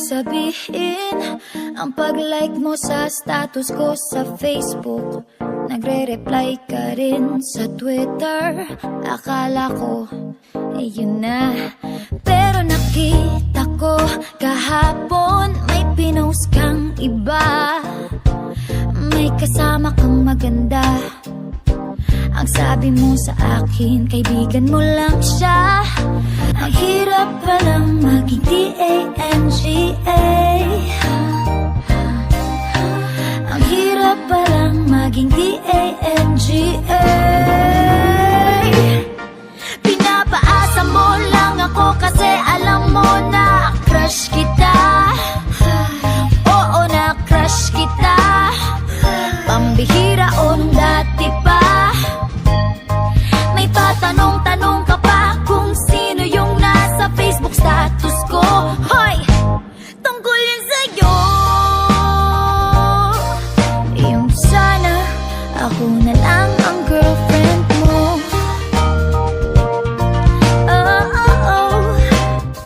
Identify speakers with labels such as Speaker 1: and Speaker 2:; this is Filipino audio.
Speaker 1: sabihin ang pag-like mo sa status ko sa Facebook. Nagre-reply ka rin sa Twitter. Akala ko, yun na. Pero nakita ko kahapon may pinost kang iba. May kasama kang maganda. Ang sabi mo sa akin, kaibigan mo lang siya. Ang hirap palang maging D-A-N-G-A.